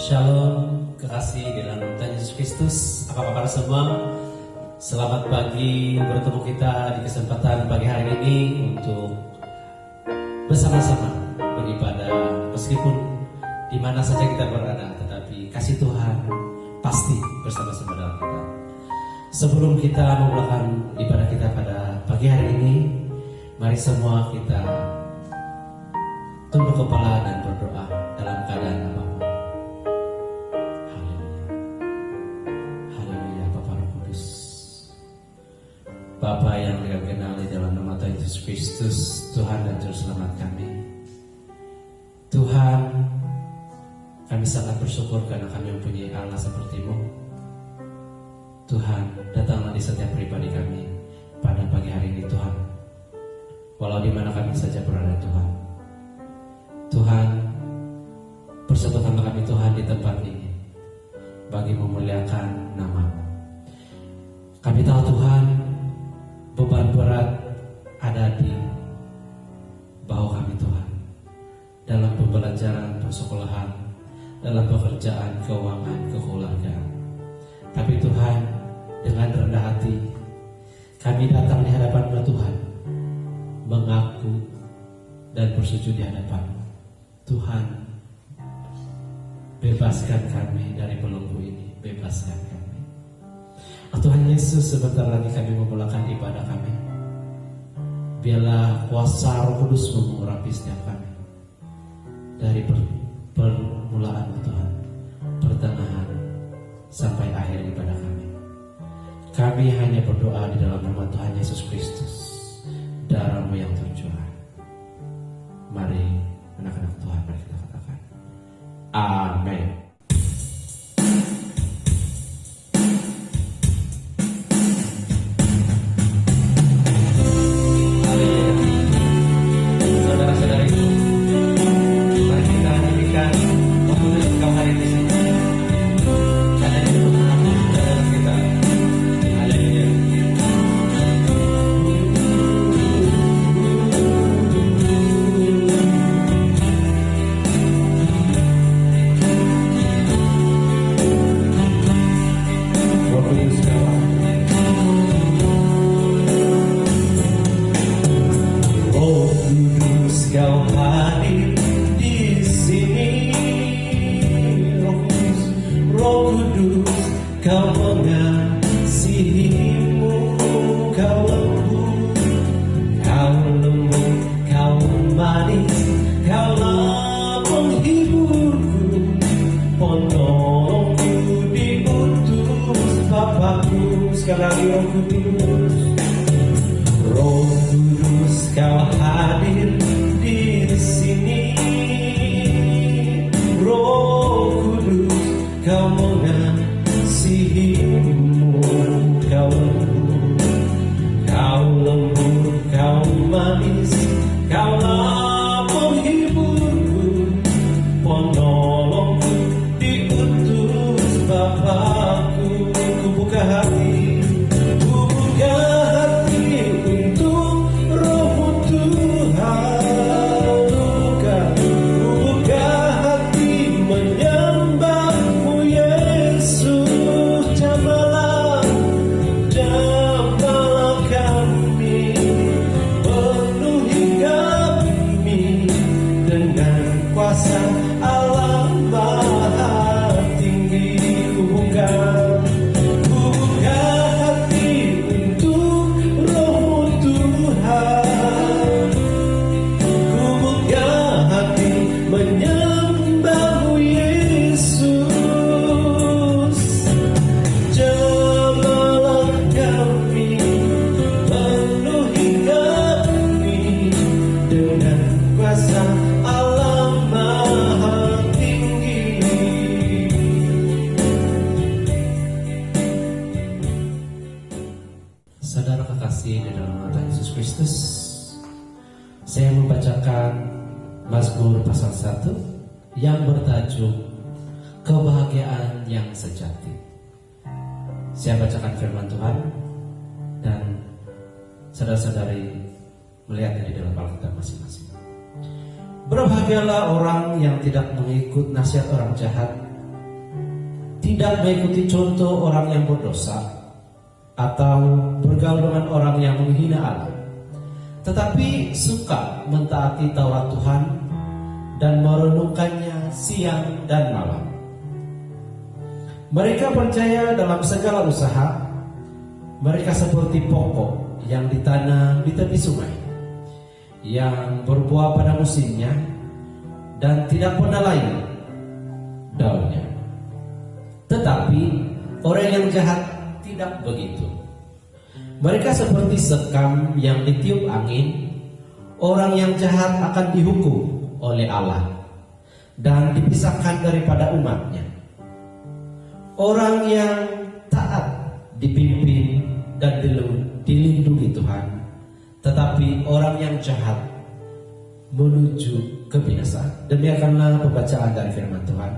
Shalom, kekasih di dalam Tuhan Yesus Kristus. Apa kabar semua? Selamat pagi, bertemu kita di kesempatan pagi hari ini untuk bersama-sama beribadah. Meskipun di mana saja kita berada, tetapi kasih Tuhan pasti bersama-sama dalam kita. Sebelum kita memulakan ibadah kita pada pagi hari ini, mari semua kita tunduk kepala dan berdoa dalam keadaan apapun. Bapa yang kami kenali dalam nama Tuhan Yesus Kristus, Tuhan dan Juru Selamat kami. Tuhan, kami sangat bersyukur karena kami mempunyai Allah seperti-Mu. Tuhan, datanglah di setiap pribadi kami pada pagi hari ini Tuhan. Walau di mana kami saja berada Tuhan. Tuhan, persatukanlah kami Tuhan di tempat ini bagi memuliakan nama-Mu. Kami tahu Tuhan, beban berat ada di bawah kami Tuhan, dalam pembelajaran, persekolahan, dalam pekerjaan, keuangan, kekeluargaan. Tapi Tuhan, dengan rendah hati kami datang di hadapan-Mu Tuhan, mengaku dan bersujud di hadapan-Mu. Tuhan, bebaskan kami dari belenggu ini, bebaskan kami. Tuhan Yesus, sebentar lagi kami memulakan ibadah kami. Biarlah kuasa Roh Kudus mengurapi setiap kami dari permulaan Tuhan, pertengahan sampai akhir ibadah kami. Kami hanya berdoa di dalam nama Tuhan Yesus Kristus, darah-Mu yang tercurah. Mari anak-anak Tuhan, mari kita katakan amin. Saudara kekasih di dalam nama Tuhan Yesus Kristus, saya membacakan Mazmur pasal 1 yang bertajuk Kebahagiaan yang Sejati. Saya bacakan firman Tuhan dan saudara-saudari melihatnya di dalam Alkitab masing-masing. Berbahagialah orang yang tidak mengikut nasihat orang jahat tidak mengikuti contoh orang yang berdosa atau bergaul dengan orang yang menghina Allah, tetapi suka mentaati Taurat Tuhan dan merenungkannya siang dan malam. Mereka percaya dalam segala usaha. Mereka seperti pokok yang ditanam di tepi sungai, yang berbuah pada musimnya dan tidak pernah layu daunnya. Tetapi orang yang jahat tidak begitu. Mereka seperti sekam yang ditiup angin. Orang yang jahat akan dihukum oleh Allah dan dipisahkan daripada umatnya. Orang yang taat dipimpin dan dilindungi Tuhan, tetapi orang yang jahat menuju kebinasaan. Demikianlah pembacaan dari firman Tuhan.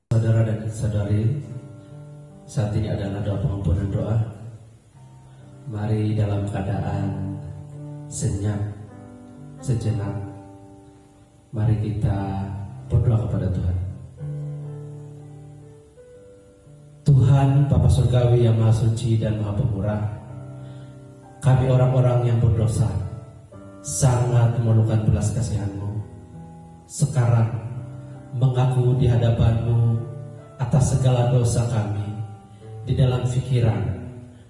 Saudara dan saudari, saat ini adalah doa pengampunan doa. Mari dalam keadaan senyap, sejenak, mari kita berdoa kepada Tuhan. Tuhan Bapa Surgawi yang Maha Suci dan Maha Pemurah, kami orang-orang yang berdosa sangat memerlukan belas kasihan-Mu. Sekarang mengaku di hadapan-Mu atas segala dosa kami di dalam pikiran,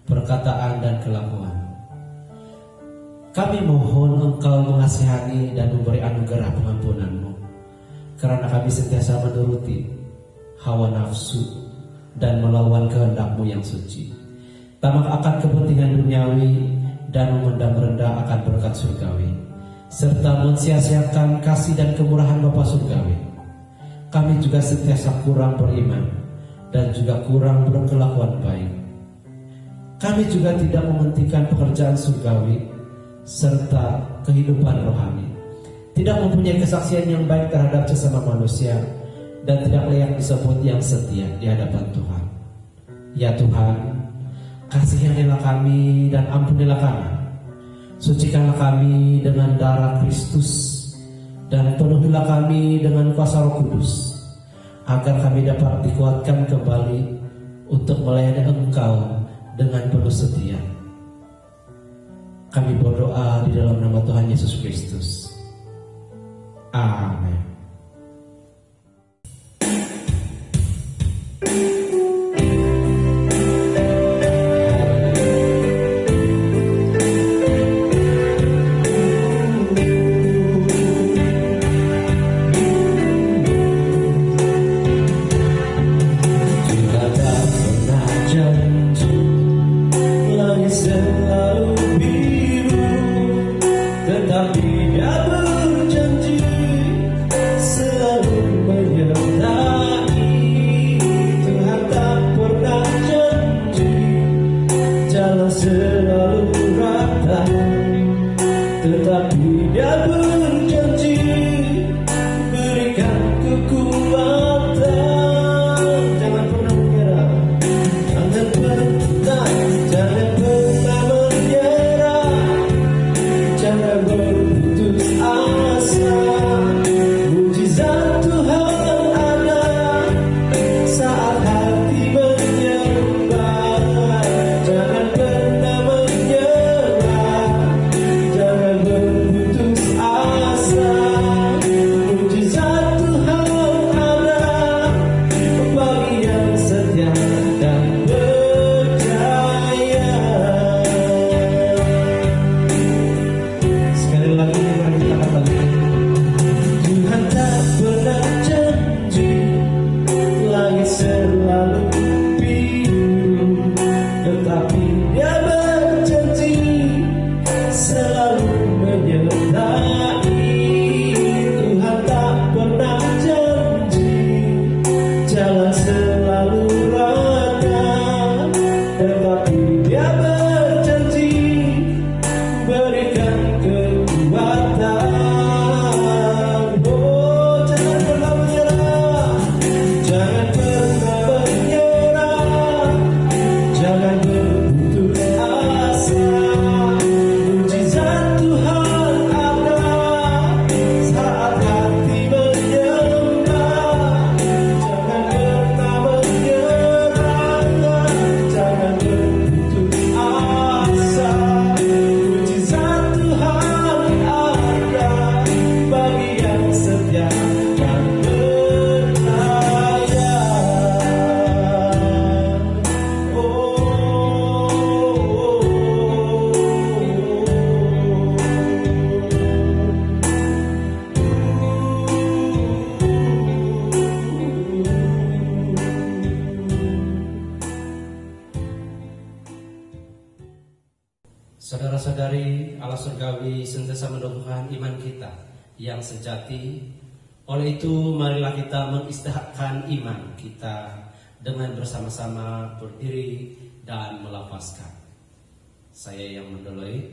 perkataan dan kelakuan. Kami mohon Engkau mengasihani dan memberi anugerah pengampunan-Mu, karena kami sentiasa menuruti hawa nafsu dan melawan kehendak-Mu yang suci, tamak akan kepentingan duniawi dan memendam rendah akan berkat surgawi, serta mensia-siakan kasih dan kemurahan Bapa Surgawi. Kami juga sentiasa kurang beriman dan juga kurang berkelakuan baik. Kami juga tidak mementingkan pekerjaan surgawi serta kehidupan rohani, tidak mempunyai kesaksian yang baik terhadap sesama manusia, dan tidak layak disebut yang setia di hadapan Tuhan. Ya Tuhan, kasihanilah kami dan ampunilah kami. Sucikanlah kami dengan darah Kristus dan penuhilah kami dengan kuasa Roh Kudus, agar kami dapat dikuatkan kembali untuk melayani Engkau dengan penuh setia. Kami berdoa di dalam nama Tuhan Yesus Kristus. Amin. Saudara-saudari, Allah surgawi sentiasa mendukungkan iman kita yang sejati. Oleh itu, marilah kita mengisytiharkan iman kita dengan bersama-sama berdiri dan melafazkan. Saya yang mendoloi.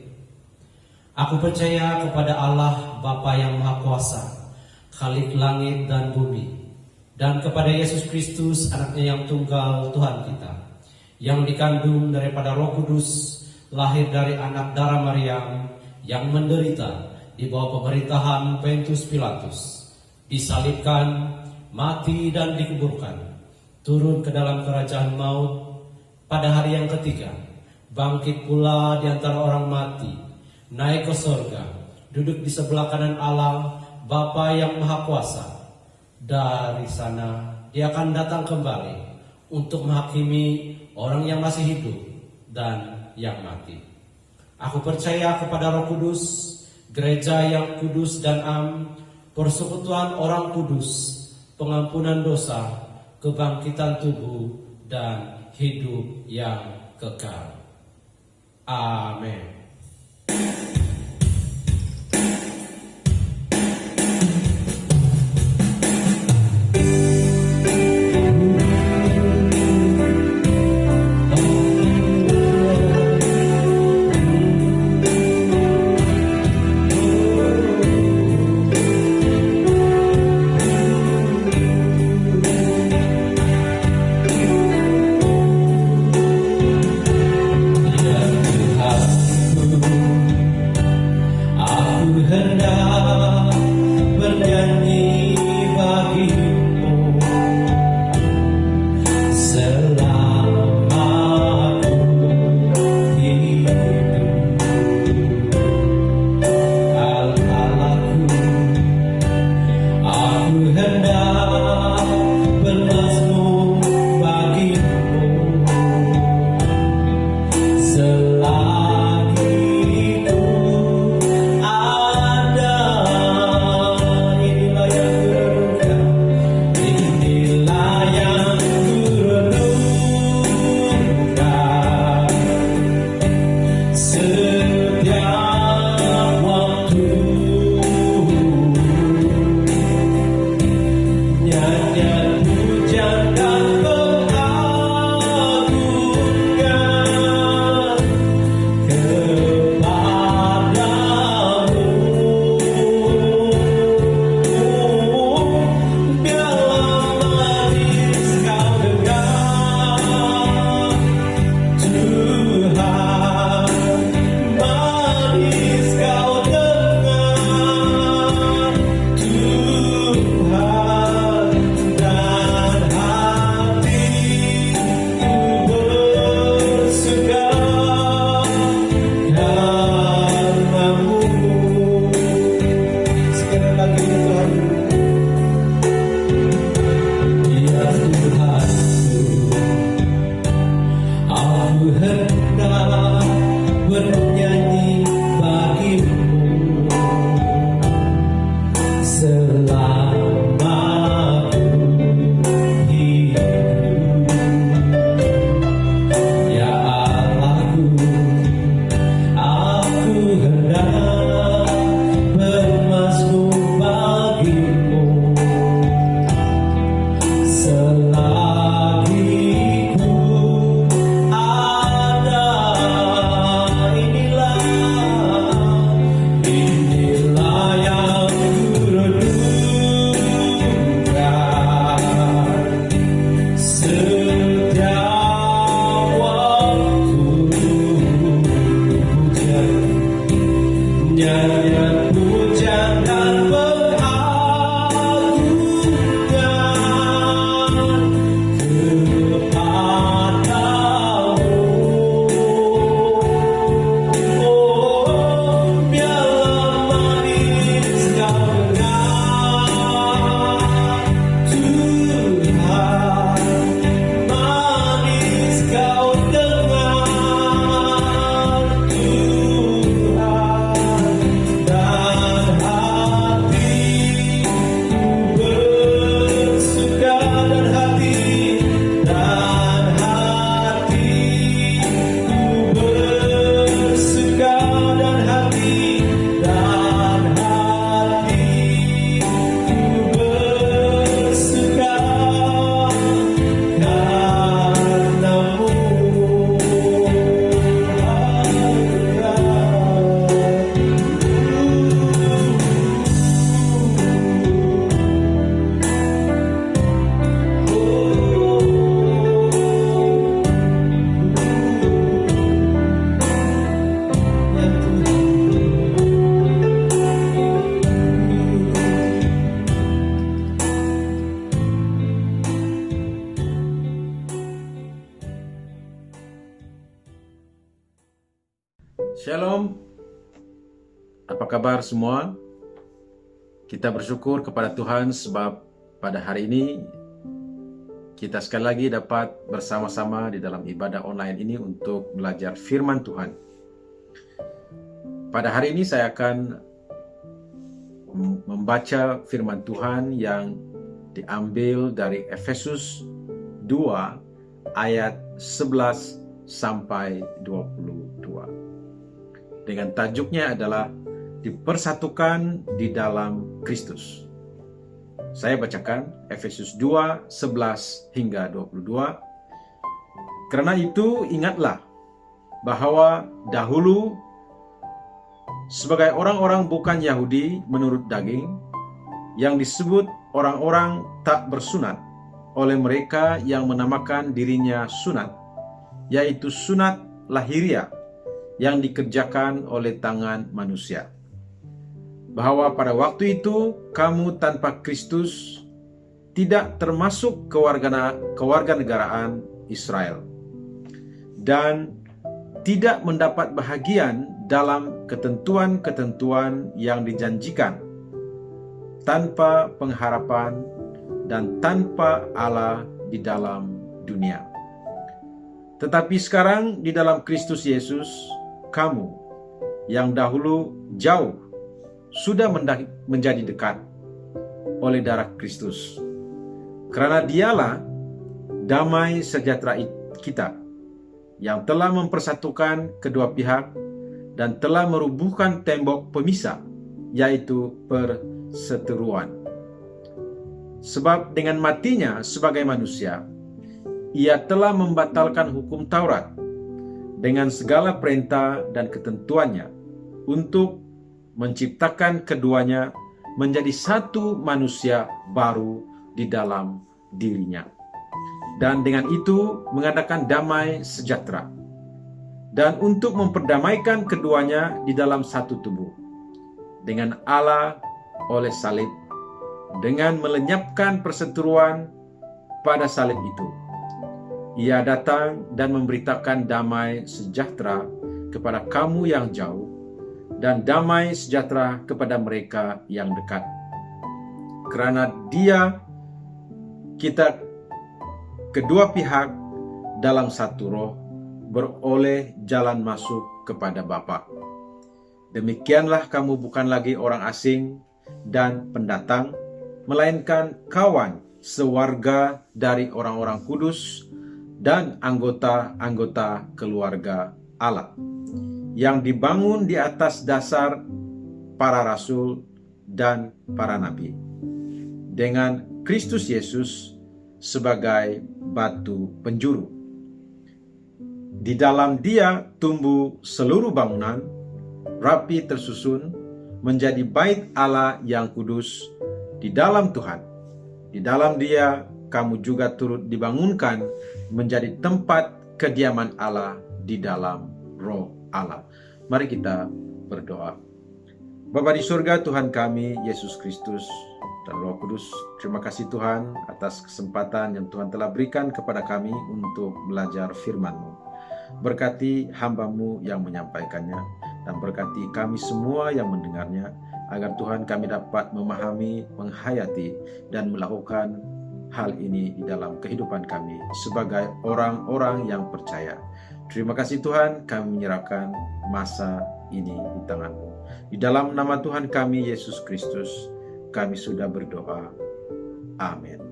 Aku percaya kepada Allah Bapa yang Maha Kuasa, Khalik langit dan bumi, dan kepada Yesus Kristus, anaknya yang tunggal Tuhan kita, yang dikandung daripada Roh Kudus, lahir dari anak darah Maryam, yang menderita di bawah pemerintahan Pontius Pilatus, disalibkan, mati dan dikuburkan, turun ke dalam kerajaan maut, pada hari yang ketiga bangkit pula di antara orang mati, naik ke sorga, duduk di sebelah kanan Allah Bapa yang Maha Kuasa. Dari sana Dia akan datang kembali untuk menghakimi orang yang masih hidup dan yang mati. Aku percaya kepada Roh Kudus, gereja yang kudus dan persekutuan orang kudus, pengampunan dosa, kebangkitan tubuh, dan hidup yang kekal. Amin. Shalom, apa kabar semua? Kita bersyukur kepada Tuhan sebab pada hari ini kita sekali lagi dapat bersama-sama di dalam ibadah online ini untuk belajar firman Tuhan. Pada hari ini saya akan membaca firman Tuhan yang diambil dari Efesus 2 ayat 11 sampai 22. Dengan tajuknya adalah dipersatukan di dalam Kristus. Saya bacakan Efesus 2, 11 hingga 22. Karena itu ingatlah bahwa dahulu sebagai orang-orang bukan Yahudi menurut daging, yang disebut orang-orang tak bersunat oleh mereka yang menamakan dirinya sunat, yaitu sunat lahiriah yang dikerjakan oleh tangan manusia. Bahwa pada waktu itu kamu tanpa Kristus tidak termasuk kewarganegaraan Israel dan tidak mendapat bahagian dalam ketentuan-ketentuan yang dijanjikan, tanpa pengharapan dan tanpa Allah di dalam dunia. Tetapi sekarang di dalam Kristus Yesus, kamu yang dahulu jauh sudah menjadi dekat oleh darah Kristus. Karena dialah damai sejahtera kita yang telah mempersatukan kedua pihak dan telah merubuhkan tembok pemisah, yaitu perseteruan. Sebab dengan matinya sebagai manusia, ia telah membatalkan hukum Taurat dengan segala perintah dan ketentuannya untuk menciptakan keduanya menjadi satu manusia baru di dalam dirinya. Dan dengan itu mengadakan damai sejahtera. Dan untuk memperdamaikan keduanya di dalam satu tubuh dengan Allah oleh salib, dengan melenyapkan perseteruan pada salib itu. Ia datang dan memberitakan damai sejahtera kepada kamu yang jauh dan damai sejahtera kepada mereka yang dekat. Karena Dia, kita kedua pihak dalam satu roh beroleh jalan masuk kepada Bapa. Demikianlah kamu bukan lagi orang asing dan pendatang, melainkan kawan sewarga dari orang-orang kudus dan anggota-anggota keluarga Allah, yang dibangun di atas dasar para rasul dan para nabi, dengan Kristus Yesus sebagai batu penjuru. Di dalam Dia tumbuh seluruh bangunan, rapi tersusun, menjadi bait Allah yang kudus di dalam Tuhan. Di dalam Dia kamu juga turut dibangunkan menjadi tempat kediaman Allah di dalam Roh Allah. Mari kita berdoa. Bapa di surga, Tuhan kami Yesus Kristus dan Roh Kudus, terima kasih Tuhan atas kesempatan yang Tuhan telah berikan kepada kami untuk belajar firman-Mu. Berkati hamba-Mu yang menyampaikannya, dan berkati kami semua yang mendengarnya, agar Tuhan kami dapat memahami, menghayati, dan melakukan hal ini di dalam kehidupan kami sebagai orang-orang yang percaya. Terima kasih Tuhan, kami menyerahkan masa ini di tangan-Mu. Di dalam nama Tuhan kami Yesus Kristus, kami sudah berdoa. Amin.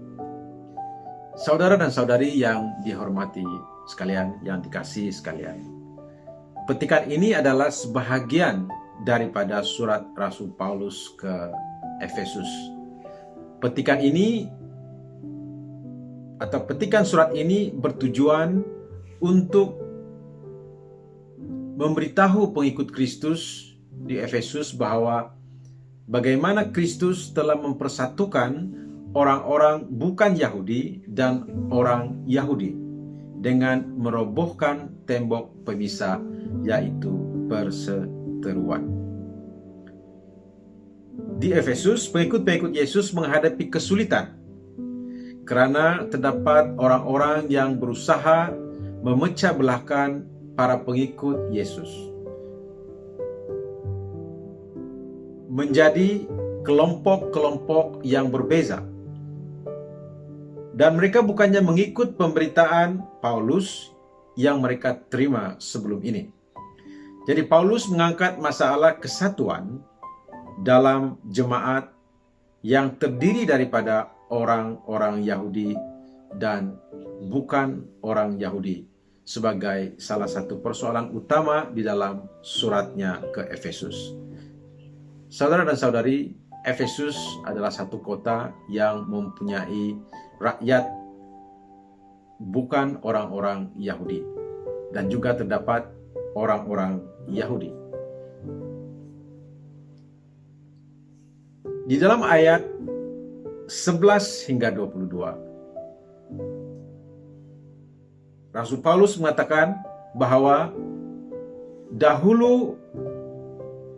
Saudara dan saudari yang dihormati sekalian, yang dikasihi sekalian, petikan ini adalah sebahagian daripada surat Rasul Paulus ke Efesus. Petikan ini atau petikan surat ini bertujuan untuk memberitahu pengikut Kristus di Efesus bahwa bagaimana Kristus telah mempersatukan orang-orang bukan Yahudi dan orang Yahudi dengan merobohkan tembok pemisah, yaitu perseteruan. Di Efesus, pengikut-pengikut Yesus menghadapi kesulitan karena terdapat orang-orang yang berusaha memecah belahkan para pengikut Yesus. menjadi kelompok-kelompok yang berbeza. Dan mereka bukannya mengikut pemberitaan Paulus yang mereka terima sebelum ini. Jadi Paulus mengangkat masalah kesatuan dalam jemaat yang terdiri daripada orang-orang Yahudi dan bukan orang Yahudi sebagai salah satu persoalan utama di dalam suratnya ke Efesus. Saudara dan saudari, Efesus adalah satu kota yang mempunyai rakyat bukan orang-orang Yahudi, dan juga terdapat orang-orang Yahudi. Di dalam ayat 11 hingga 22, Rasul Paulus mengatakan bahwa dahulu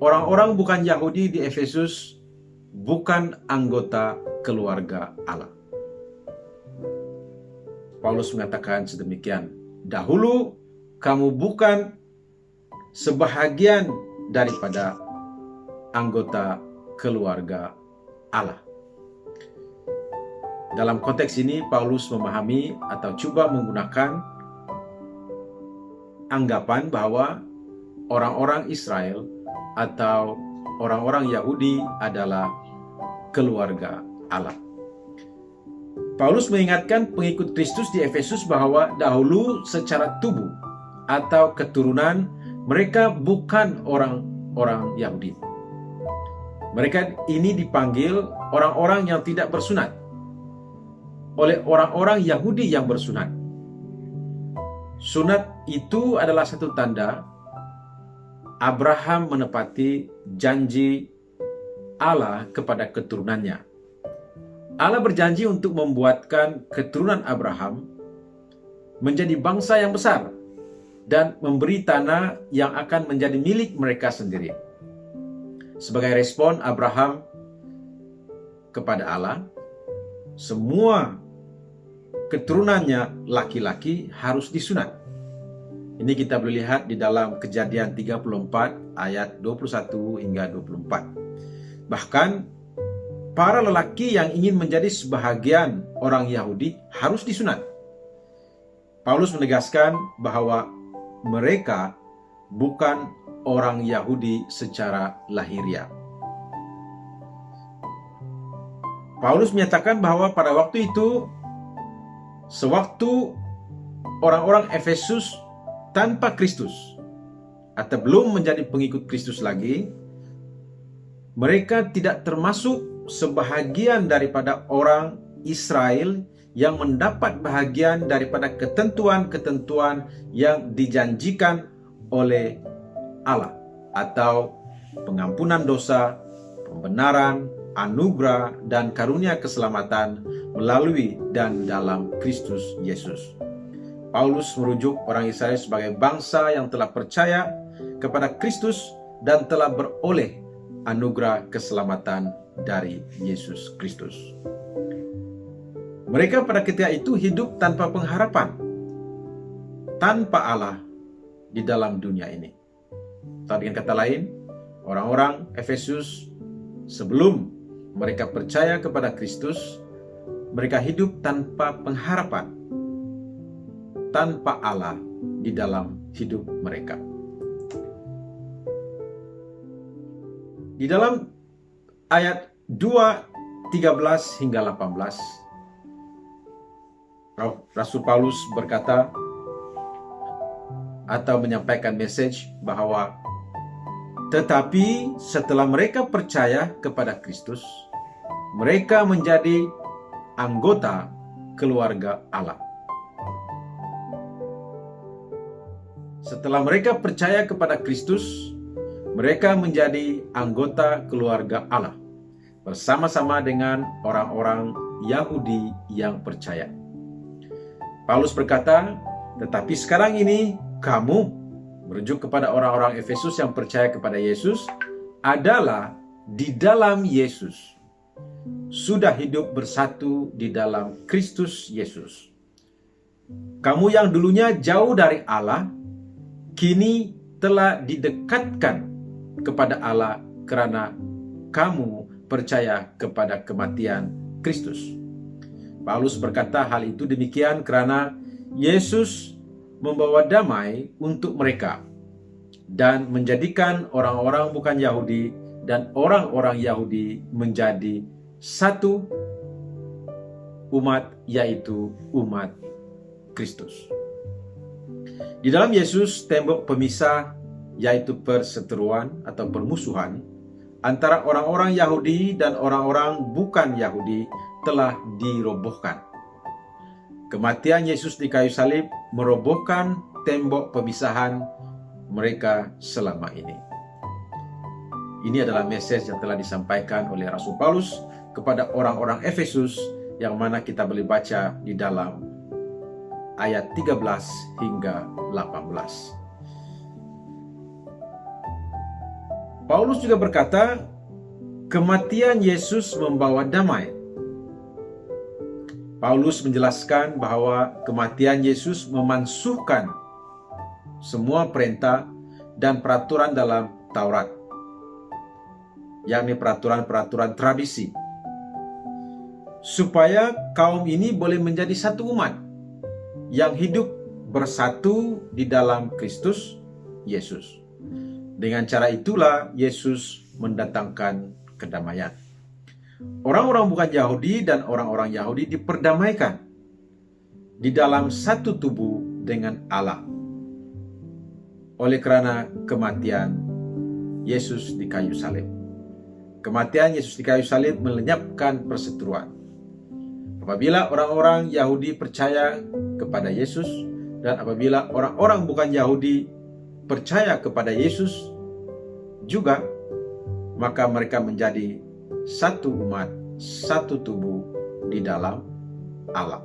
orang-orang bukan Yahudi di Efesus bukan anggota keluarga Allah. Paulus mengatakan sedemikian, dahulu kamu bukan sebahagian daripada anggota keluarga Allah. Dalam konteks ini, Paulus memahami atau coba menggunakan anggapan bahwa orang-orang Israel atau orang-orang Yahudi adalah keluarga Allah. Paulus mengingatkan pengikut Kristus di Efesus bahwa dahulu secara tubuh atau keturunan mereka bukan orang-orang Yahudi. Mereka ini dipanggil orang-orang yang tidak bersunat oleh orang-orang Yahudi yang bersunat. Sunat itu adalah satu tanda Abraham menepati janji Allah kepada keturunannya. Allah berjanji untuk membuatkan keturunan Abraham menjadi bangsa yang besar dan memberi tanah yang akan menjadi milik mereka sendiri. Sebagai respon Abraham kepada Allah, semua keturunannya laki-laki harus disunat. Ini kita boleh lihat di dalam Kejadian 34 ayat 21 hingga 24. Bahkan para lelaki yang ingin menjadi sebahagian orang Yahudi harus disunat. Paulus menegaskan bahwa mereka bukan orang Yahudi secara lahiriah. Paulus menyatakan bahwa pada waktu itu, sewaktu orang-orang Efesus tanpa Kristus atau belum menjadi pengikut Kristus lagi, mereka tidak termasuk sebahagian daripada orang Israel yang mendapat bahagian daripada ketentuan-ketentuan yang dijanjikan oleh Allah, atau pengampunan dosa, pembenaran, anugerah, dan karunia keselamatan melalui dan dalam Kristus Yesus. Paulus merujuk orang Israel sebagai bangsa yang telah percaya kepada Kristus dan telah beroleh anugerah keselamatan dari Yesus Kristus. Mereka pada ketika itu hidup tanpa pengharapan, tanpa Allah di dalam dunia ini. Atau dengan kata lain, orang-orang Efesus sebelum mereka percaya kepada Kristus, mereka hidup tanpa pengharapan, tanpa Allah di dalam hidup mereka. Di dalam ayat 2, 13 hingga 18, Rasul Paulus berkata atau menyampaikan message bahwa tetapi setelah mereka percaya kepada Kristus, mereka menjadi anggota keluarga Allah. Setelah mereka percaya kepada Kristus, mereka menjadi anggota keluarga Allah bersama-sama dengan orang-orang Yahudi yang percaya. Paulus berkata, tetapi sekarang ini kamu, merujuk kepada orang-orang Efesus yang percaya kepada Yesus, adalah di dalam Yesus, sudah hidup bersatu di dalam Kristus Yesus. Kamu yang dulunya jauh dari Allah, kini telah didekatkan kepada Allah karena kamu percaya kepada kematian Kristus. Paulus berkata hal itu demikian karena Yesus membawa damai untuk mereka dan menjadikan orang-orang bukan Yahudi dan orang-orang Yahudi menjadi satu umat, yaitu umat Kristus. Di dalam Yesus, tembok pemisah, yaitu perseteruan atau permusuhan antara orang-orang Yahudi dan orang-orang bukan Yahudi telah dirobohkan. Kematian Yesus di kayu salib merobohkan tembok pemisahan mereka selama ini. Ini adalah message yang telah disampaikan oleh Rasul Paulus kepada orang-orang Efesus, yang mana kita boleh baca di dalam ayat 13 hingga 18. Paulus juga berkata, kematian Yesus membawa damai. Paulus menjelaskan bahwa kematian Yesus memansuhkan semua perintah dan peraturan dalam Taurat, yakni peraturan-peraturan tradisi, supaya kaum ini boleh menjadi satu umat yang hidup bersatu di dalam Kristus Yesus. Dengan cara itulah Yesus mendatangkan kedamaian. Orang-orang bukan Yahudi dan orang-orang Yahudi diperdamaikan di dalam satu tubuh dengan Allah oleh karena kematian Yesus di kayu salib. Kematian Yesus di kayu salib melenyapkan perseteruan. Apabila orang-orang Yahudi percaya kepada Yesus dan apabila orang-orang bukan Yahudi percaya kepada Yesus juga, maka mereka menjadi satu umat, satu tubuh di dalam Allah.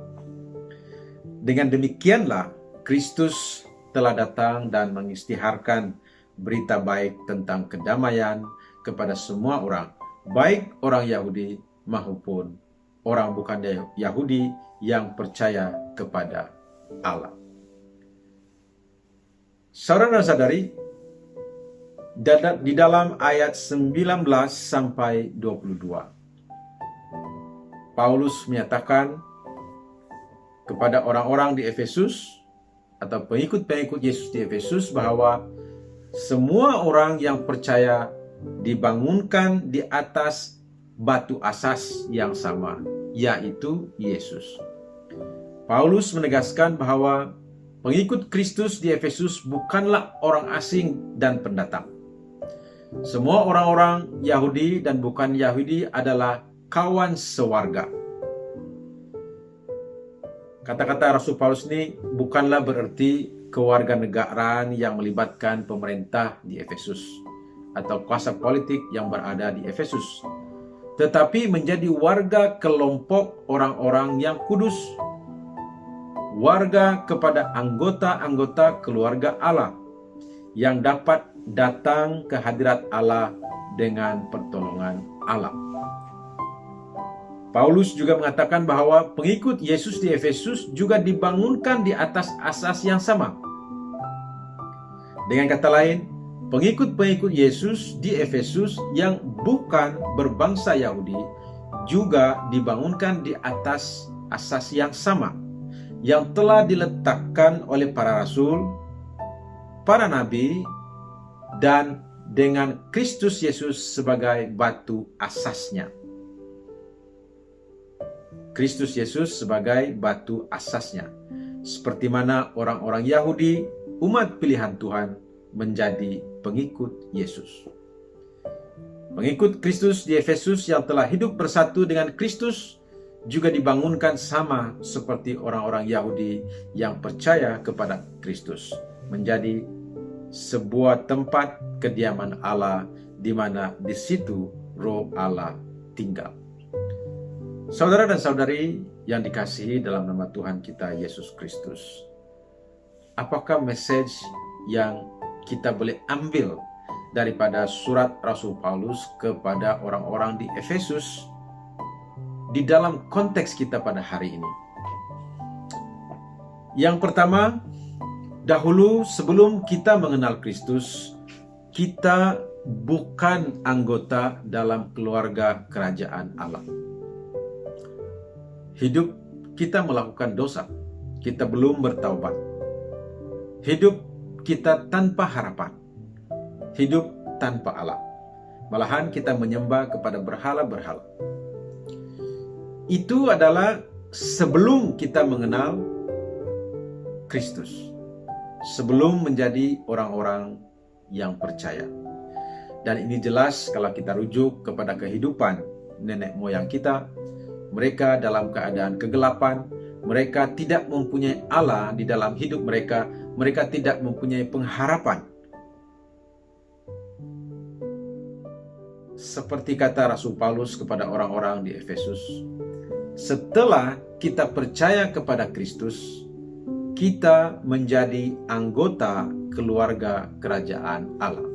Dengan demikianlah Kristus telah datang dan mengisytiharkan berita baik tentang kedamaian kepada semua orang, baik orang Yahudi maupun orang bukan Yahudi yang percaya kepada Allah. Saudara dan saudari, di dalam ayat 19 sampai 22, Paulus menyatakan kepada orang-orang di Efesus atau pengikut-pengikut Yesus di Efesus bahwa semua orang yang percaya dibangunkan di atas batu asas yang sama, yaitu Yesus. Paulus menegaskan bahwa pengikut Kristus di Efesus bukanlah orang asing dan pendatang. Semua orang-orang Yahudi dan bukan Yahudi adalah kawan sewarga. Kata-kata Rasul Paulus ini bukanlah berarti kewarganegaraan yang melibatkan pemerintah di Efesus atau kuasa politik yang berada di Efesus, tetapi menjadi warga kelompok orang-orang yang kudus, warga kepada anggota-anggota keluarga Allah yang dapat datang ke hadirat Allah dengan pertolongan Allah. Paulus juga mengatakan bahwa pengikut Yesus di Efesus juga dibangunkan di atas asas yang sama. Dengan kata lain, pengikut-pengikut Yesus di Efesus yang bukan berbangsa Yahudi juga dibangunkan di atas asas yang sama, yang telah diletakkan oleh para rasul, para nabi, dan dengan Kristus Yesus sebagai batu asasnya. Kristus Yesus sebagai batu asasnya. Seperti mana orang-orang Yahudi, umat pilihan Tuhan, menjadi pengikut Yesus. Pengikut Kristus di Efesus yang telah hidup bersatu dengan Kristus juga dibangunkan sama seperti orang-orang Yahudi yang percaya kepada Kristus, menjadi sebuah tempat kediaman Allah di mana di situ Roh Allah tinggal. Saudara dan saudari yang dikasihi dalam nama Tuhan kita Yesus Kristus, apakah message yang kita boleh ambil daripada surat Rasul Paulus kepada orang-orang di Efesus di dalam konteks kita pada hari ini? Yang pertama, dahulu sebelum kita mengenal Kristus, kita bukan anggota dalam keluarga kerajaan Allah. Hidup kita melakukan dosa, kita belum bertaubat. Hidup kita tanpa harapan, hidup tanpa Allah. Malahan kita menyembah kepada berhala-berhala. Itu adalah sebelum kita mengenal Kristus, sebelum menjadi orang-orang yang percaya. Dan ini jelas kalau kita rujuk kepada kehidupan nenek moyang kita. Mereka dalam keadaan kegelapan, mereka tidak mempunyai Allah di dalam hidup mereka, mereka tidak mempunyai pengharapan. Seperti kata Rasul Paulus kepada orang-orang di Efesus, setelah kita percaya kepada Kristus, kita menjadi anggota keluarga kerajaan Allah.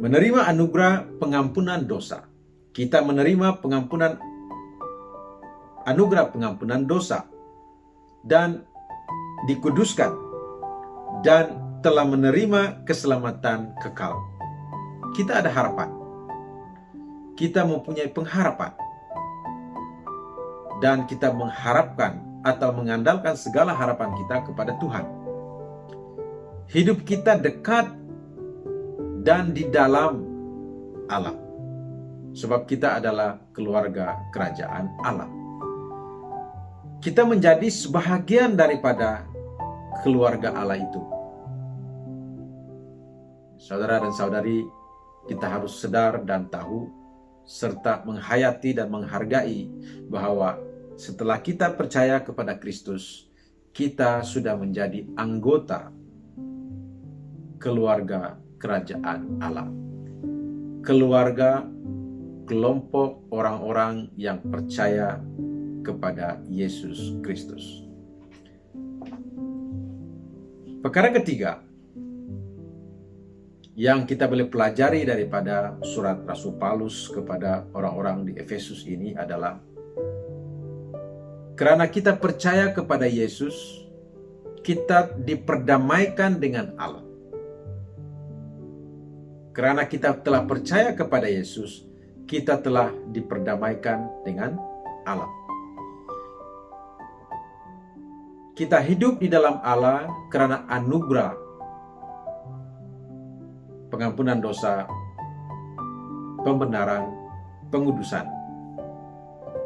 Menerima anugerah pengampunan dosa. Kita menerima anugerah pengampunan dosa dan dikuduskan dan telah menerima keselamatan kekal. Kita ada harapan. Kita mempunyai pengharapan. Dan kita mengharapkan atau mengandalkan segala harapan kita kepada Tuhan. Hidup kita dekat dan di dalam Allah. Sebab kita adalah keluarga kerajaan Allah. Kita menjadi sebahagian daripada keluarga Allah itu. Saudara dan saudari, kita harus sadar dan tahu, serta menghayati dan menghargai bahwa setelah kita percaya kepada Kristus, kita sudah menjadi anggota keluarga kerajaan Allah. Keluarga, kelompok orang-orang yang percaya kepada Yesus Kristus. Perkara ketiga yang kita boleh pelajari daripada surat Rasul Paulus kepada orang-orang di Efesus ini adalah karena kita percaya kepada Yesus, kita diperdamaikan dengan Allah. Karena kita telah percaya kepada Yesus, kita telah diperdamaikan dengan Allah. Kita hidup di dalam Allah karena anugerah pengampunan dosa, pembenaran, pengudusan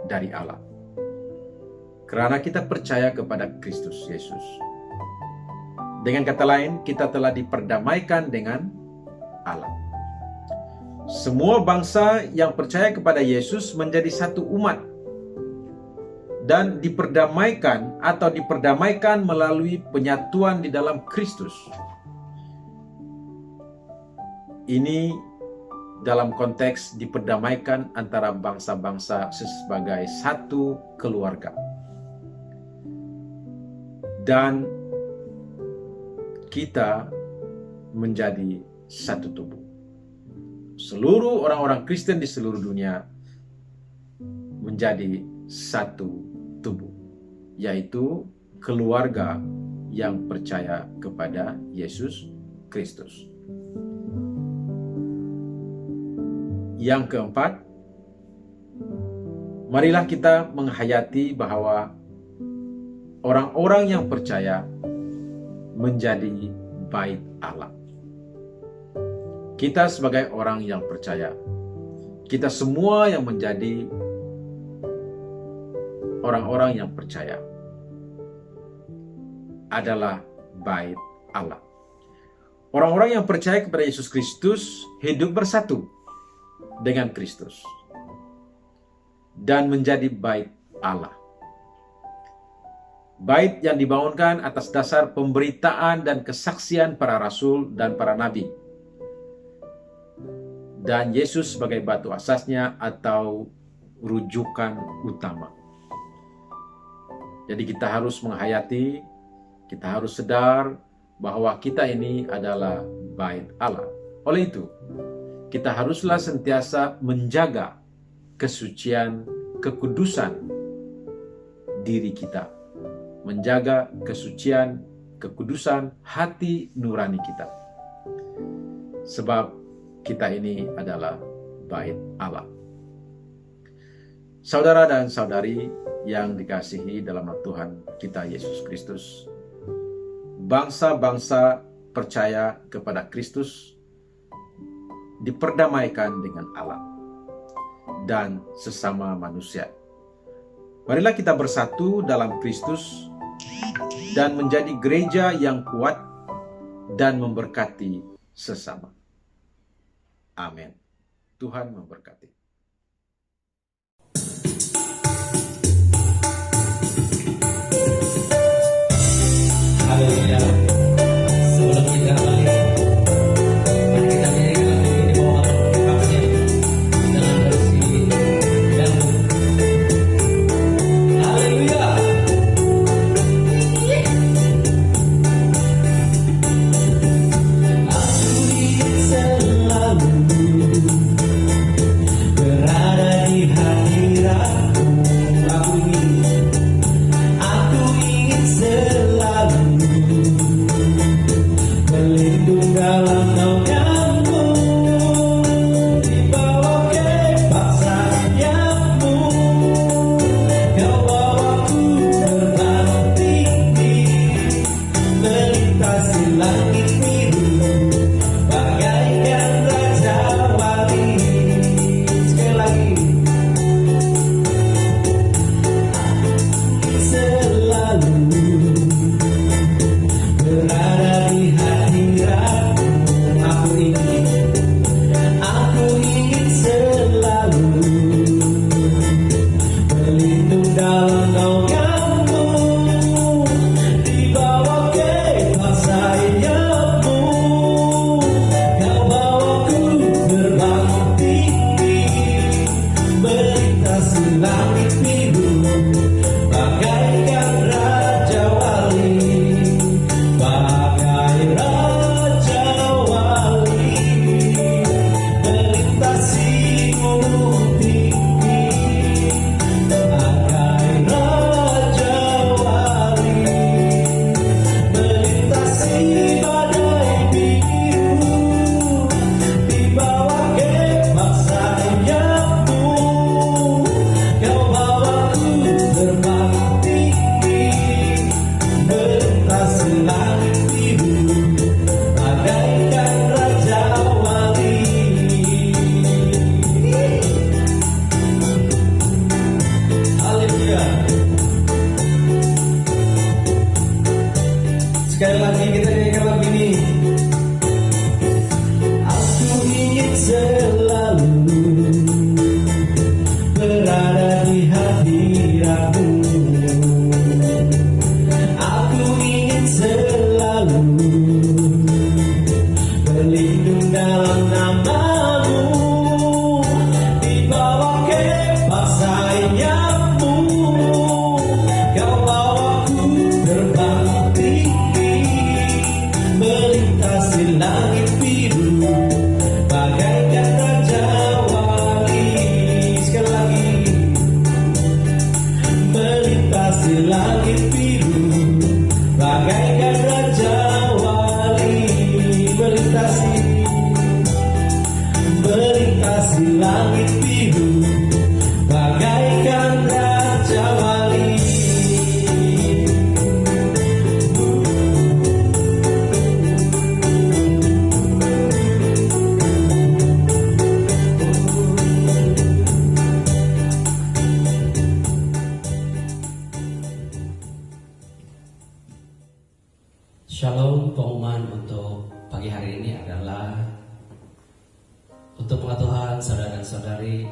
dari Allah. Karena kita percaya kepada Kristus Yesus. Dengan kata lain, kita telah diperdamaikan dengan Allah. Semua bangsa yang percaya kepada Yesus menjadi satu umat dan diperdamaikan melalui penyatuan di dalam Kristus. Ini dalam konteks diperdamaikan antara bangsa-bangsa sebagai satu keluarga. Dan kita menjadi satu tubuh. Seluruh orang-orang Kristen di seluruh dunia menjadi satu tubuh, yaitu keluarga yang percaya kepada Yesus Kristus. Yang keempat, marilah kita menghayati bahwa orang-orang yang percaya menjadi bait Allah. Kita sebagai orang yang percaya, kita semua yang menjadi orang-orang yang percaya adalah bait Allah. Orang-orang yang percaya kepada Yesus Kristus hidup bersatu dengan Kristus dan menjadi bait Allah. Bait yang dibangunkan atas dasar pemberitaan dan kesaksian para rasul dan para nabi, dan Yesus sebagai batu asasnya atau rujukan utama. Jadi kita harus menghayati, kita harus sadar bahwa kita ini adalah bait Allah. Oleh itu, kita haruslah sentiasa menjaga kesucian, kekudusan diri kita. Menjaga kesucian, kekudusan hati nurani kita. Sebab kita ini adalah bait Allah. Saudara dan saudari yang dikasihi dalam nama Tuhan kita Yesus Kristus, bangsa-bangsa percaya kepada Kristus diperdamaikan dengan Allah dan sesama manusia. Marilah kita bersatu dalam Kristus dan menjadi gereja yang kuat dan memberkati sesama. Amin. Tuhan memberkati. Haleluya. Sebelum kita balik, mari kita nyanyikan lagu ini di bawah kipasnya dengan versi dangdut. Haleluya. Aku ingin selalu berada di hadirat-Mu. Aku ingin selalu berlindung dalam naungan-Mu, di bawah kepak sayap-Mu. Kau bawaku terbang tinggi, melintasi langit biru, bagaikan raja wali. Sekali lagi. Selalu berada di hadirat-Mu. Aku ingin selalu berlindung dalam naungan-Mu, di bawah kepak sayap-Mu. Kau bawaku terbang tinggi, melintasi langit biru, bagaikan raja wali, bagai raja wali, melintasi gunung tinggi, bagai raja wali, melintasi badai biru, di bawah kepak sayap-Mu. Kau bawaku terbang tinggi, melintasi langit biru, bagaikan raja wali. Haleluya. Sekali lagi kita nyanyikan lagu ini. Aku ingin selalu berada di hadirat-Mu. Aku ingin selalu berlindung dalam nama-Mu, di bawah kepak sayap-Mu. Kau bawaku terbang tinggi, melintasi langit biru, bagaikan raja wali. Sekali lagi. Melintasi langit biru, bagaikan raja wali. Melintasi langit biru, bagaikan raja wali. Shalom. Pengumuman untuk pagi hari ini adalah untuk pengetahuan saudara dan saudari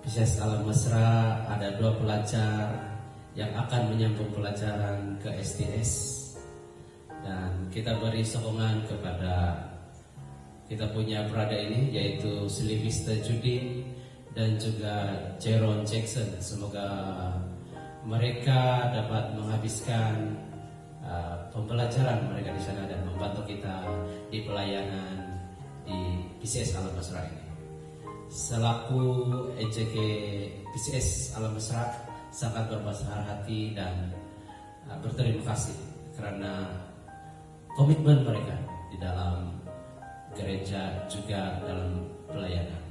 PCS Alam Mesra, ada 2 pelajar yang akan menyambung pelajaran ke STS, dan kita beri sokongan kepada kita punya berada ini, yaitu Sylvester Judin dan juga Jeron Jackson. Semoga mereka dapat menghabiskan pembelajaran mereka di sana dan membantu kita di pelayanan di PCS Alam Mesra ini. Selaku EJG PCS Alam Mesra sangat berbesar hati dan berterima kasih karena komitmen mereka di dalam gereja juga dalam pelayanan.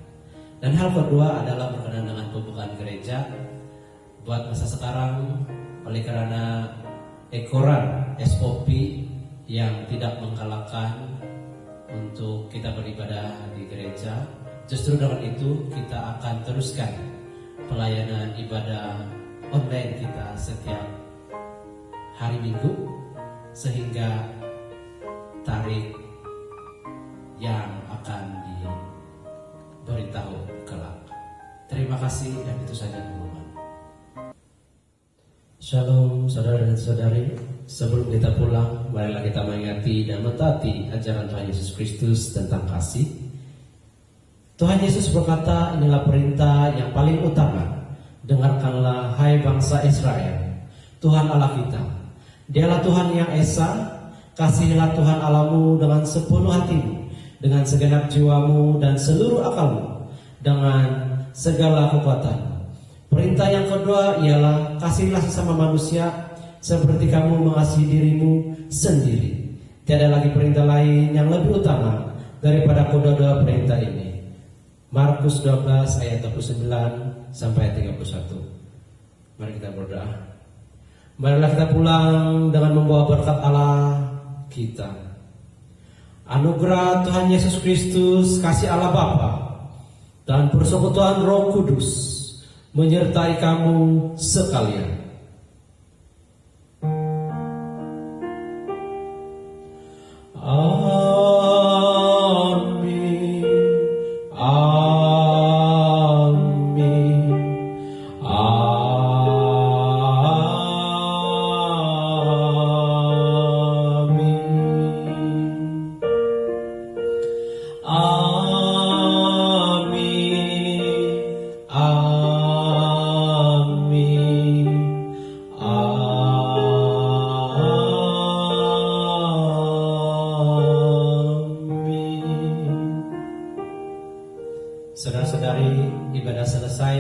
Dan hal kedua adalah berkenaan dengan pembukaan gereja buat masa sekarang, oleh karena ekoran SOP yang tidak menggalakkan untuk kita beribadah di gereja. Justru dengan itu kita akan teruskan pelayanan ibadah online kita setiap hari Minggu, sehingga tarikh yang akan diberitahu kelak. Terima kasih, dan itu saja pengumuman. Shalom saudara dan saudari. Sebelum kita pulang, marilah kita mengingati dan mentaati ajaran Tuhan Yesus Kristus tentang kasih. Tuhan Yesus berkata, inilah perintah yang paling utama. Dengarkanlah hai bangsa Israel, Tuhan Allah kita, Dialah Tuhan yang esa. Kasihilah Tuhan Allahmu dengan sepenuh hatimu, dengan segenap jiwamu dan seluruh akalmu, dengan segala kekuatanmu. Perintah yang kedua ialah kasihilah sesama manusia seperti kamu mengasihi dirimu sendiri. Tiada lagi perintah lain yang lebih utama daripada kedua-dua perintah ini. Markus 12 ayat 29 sampai 31. Mari kita berdoa. Marilah kita pulang dengan membawa berkat Allah kita. Anugerah Tuhan Yesus Kristus, kasih Allah Bapa, dan persekutuan Roh Kudus menyertai kamu sekalian. Amin. Amin. Saudara-saudari, ibadah selesai.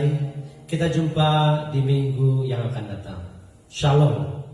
Kita jumpa di minggu yang akan datang. Shalom.